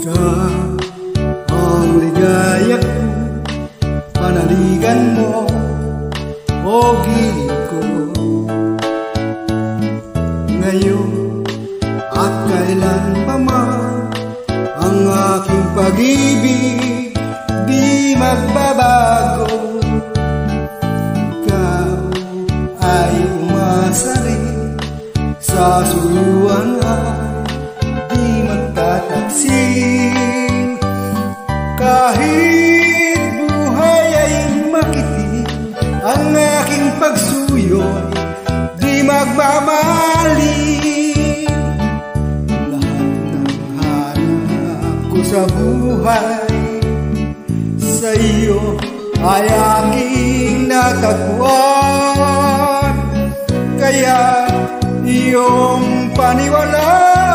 ka ang ligaya ko, panaligan mo o gilid ko. Ngayon at kailan pa man ang aking pag-ibig di magbabago. Ikaw ay umasa rin sa suluan ay di magtataksil. Kahit buhay ay makitin, ang aking pagsuyo'y di magmamaling. Lahat ng hanap ko sa buhay sa iyo ay aking natagpuan. Kaya iyong paniwalaan